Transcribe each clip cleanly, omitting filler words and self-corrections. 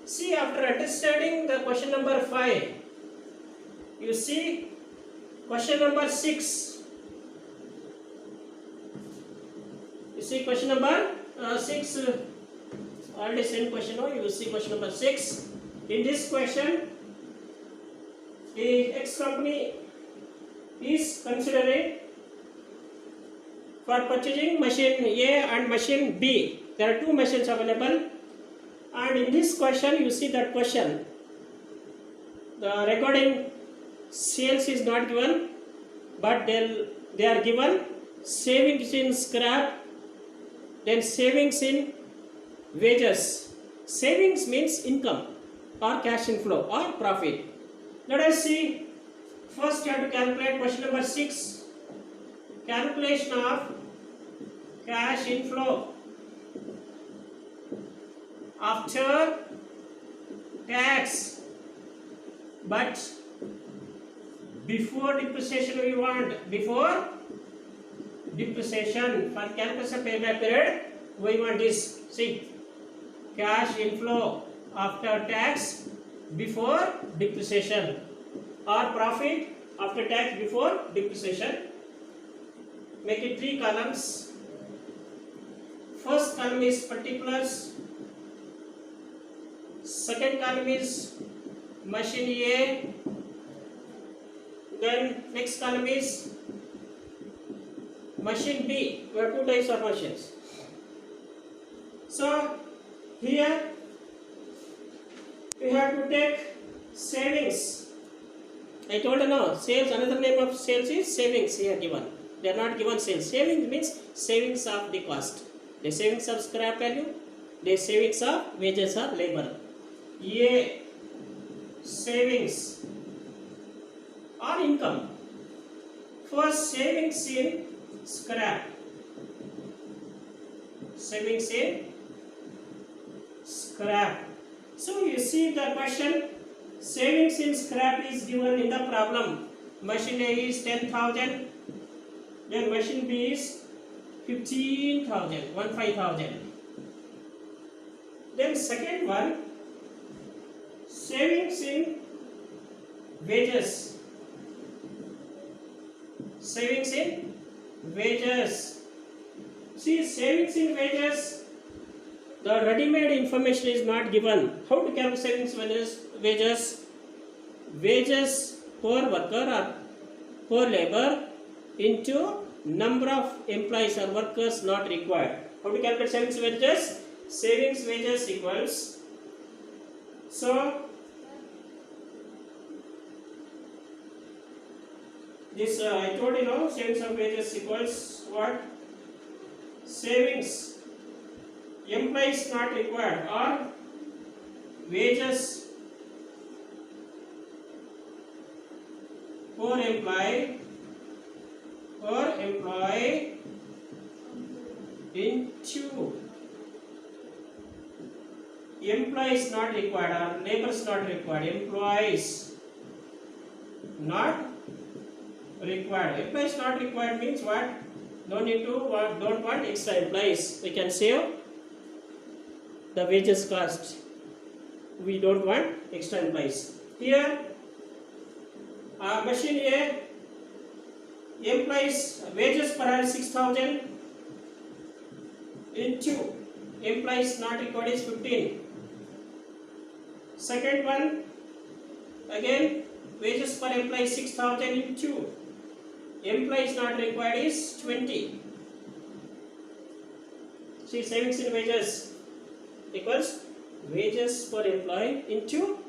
See, after understanding the question number 5, you see question number 6. You see question number 6. Already same question. No, you see question number 6. In this question, the X company is considering for purchasing machine A and machine B. There are two machines available, and in this question you see that question, the recording sales is not given, but they are given savings in scrap, then savings in wages. Savings means income or cash inflow or profit. Let us see. First you have to calculate question number 6. Calculation of cash inflow after tax, but before depreciation we want. Before depreciation, for calculation payback period we want this. See, cash inflow after tax before depreciation, or profit after tax before depreciation. Make it 3 columns. First column is particulars, second column is machine A, then next column is machine B. We have 2 types of machines. So here we have to take savings. I told you now, sales, another name of sales is savings here given. They are not given sales. Savings means savings of the cost. The savings of scrap value, the savings of wages of labor. A savings or income. First, savings in scrap. Savings in scrap. So you see the question, savings in scrap is given in the problem. Machine A is 10,000, then machine B is 15,000. Then second one, savings in wages. Savings in wages. See, savings in wages, the ready-made information is not given. How to calculate savings wages? Wages per worker or per labor into number of employees or workers not required. How to calculate savings wages? Savings wages equals, so this I told you know, savings of wages equals what? Savings employees not required or wages per employee into employees not required or laborers not required. Employees not required. Employees not required means what? Don't want extra employees. We can save the wages cost. We don't want extra employees. Here, machine A, employees wages per hour 6,000 into employees not required is 15. Second one, again wages per employee 6,000 into employees not required is 20. See, savings in wages equals wages per employee into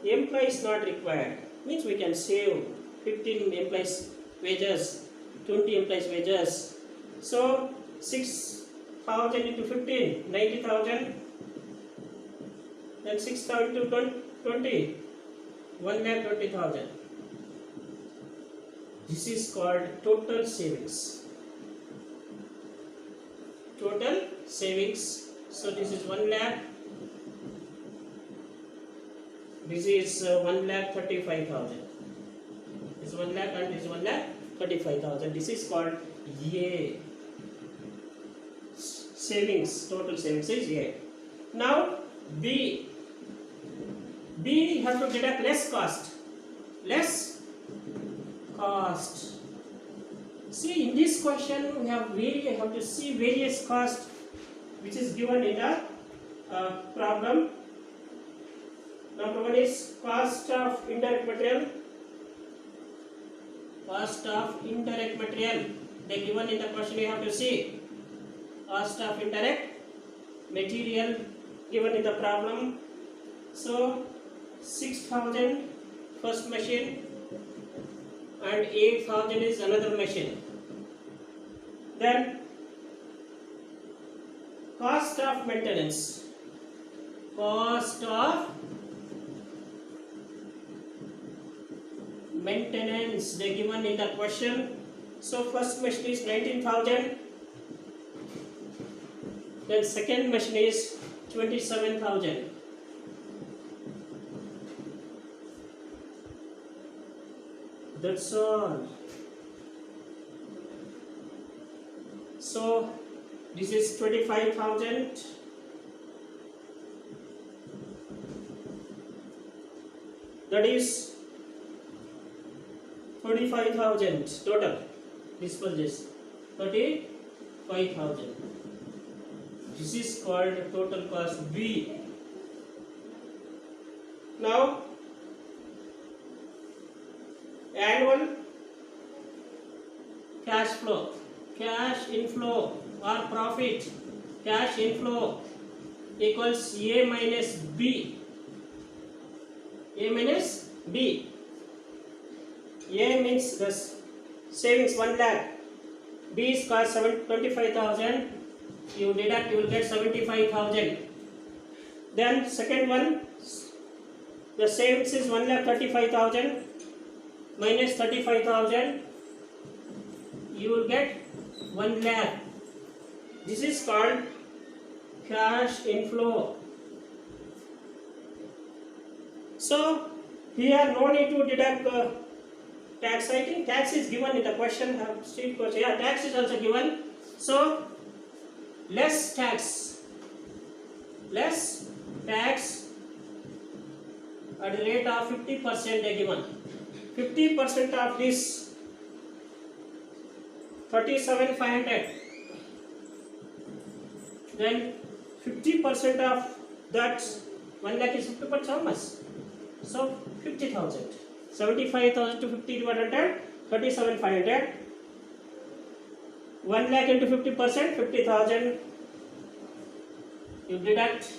employees not required. Means we can save 15 employees wages, 20 employees wages. So 6,000 into 15, 90,000. Then 6,000 to 20, 1,20,000. This is called total savings. Total savings. So this is 1 lakh. This is 1,35,000. This is 1 lakh and this is 1,35,000. This is called A. Savings. Total savings is A. Now B. B you have to deduct less cost. Less cost. See, in this question we have to see various cost which is given in the problem. Number one is cost of indirect material. Cost of indirect material. They given in the question, you have to see cost of indirect material given in the problem. So 6,000 first machine and 8,000 is another machine. Then cost of maintenance. Cost of maintenance they given in the question. So first machine is 19,000. Then second machine is 27,000. That's all. So this is 25,000. That is 35,000 total. This was this 35,000. This is called total cost B. Now annual cash flow, cash inflow or profit, cash inflow equals A minus B. A minus B. A means the savings 1 lakh. B is cost 25,000. You deduct, you will get 75,000. Then second one, the savings is 1,35,000 minus 35,000. You will get 1 lakh. This is called cash inflow. So here no need to deduct tax. I think tax is given in the question. Yeah, tax is also given. So less tax at the rate of 50% they given. 50% of this 37,500. Then 50% of that 1 lakh is 50%. How much? So 50,000. 75,000 to 50 divided 37,500. 1 lakh into 50%, 50,000. You deduct,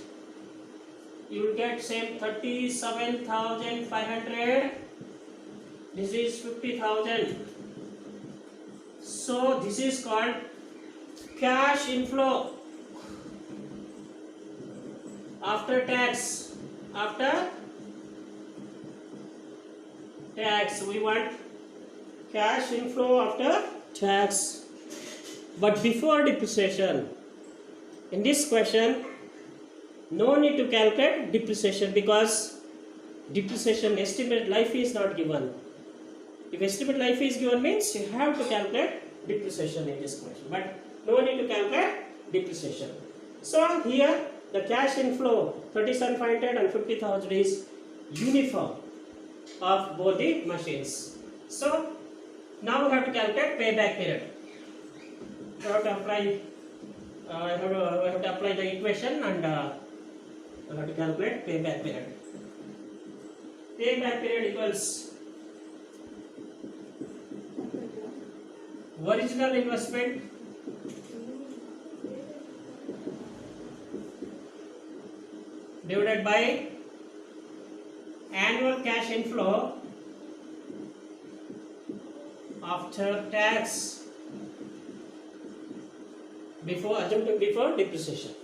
you will get same 37,500. This is 50,000. So this is called cash inflow after tax. After tax, we want cash inflow after tax. But before depreciation, in this question, no need to calculate depreciation because depreciation estimated life is not given. If estimated life is given means you have to calculate depreciation in this question. But no need to calculate depreciation. So here the cash inflow 37,500 and 50,000 is uniform of both the machines. So now we have to calculate payback period. I have to apply. I have to apply the equation and I have to calculate payback period. Payback period equals original investment divided by annual cash inflow after tax before depreciation.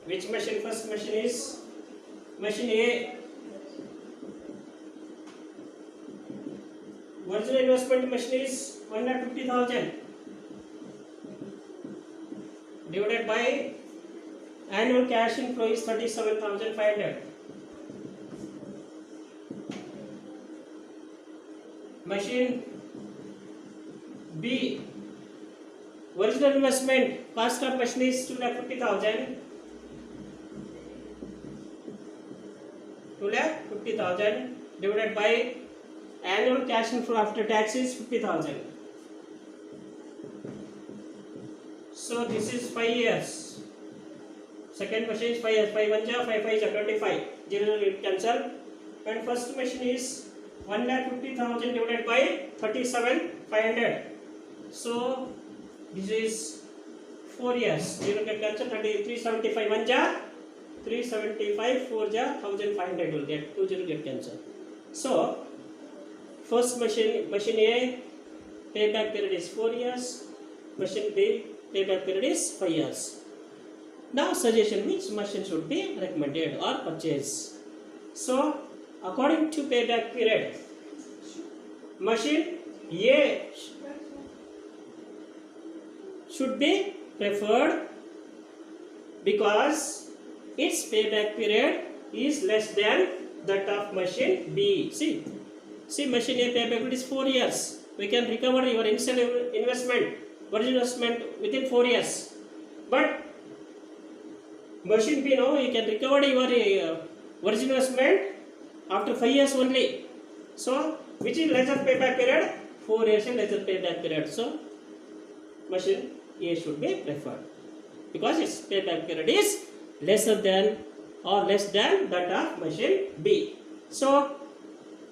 Which machine? First machine is machine A. Original investment machine is 150,000 divided by annual cash inflow is 37,500. Machine B. Original investment cost of machine is 250,000. 30,000 divided by annual cash inflow after tax is 50,000. So this is 5 years. Second question is 5 years. 5 1 ja 5 5 ja 25. 0 will cancel. And first question is 1,50,000 divided by 37,500. So this is 4 years. 0 get cancel. 375 1 ja 375 4 ja 1,500 will get 20 get cancel. So first machine A payback period is 4 years. Machine B payback period is 5 years. Now suggestion, which machine should be recommended or purchased? So according to payback period, machine A should be preferred because its payback period is less than that of machine B. See machine A payback period is 4 years. We can recover your initial investment, original investment within 4 years. But machine B, no, you can recover your original investment after 5 years only. So which is lesser payback period? 4 years and lesser payback period. So machine A should be preferred because its payback period is lesser than or less than that of machine B. So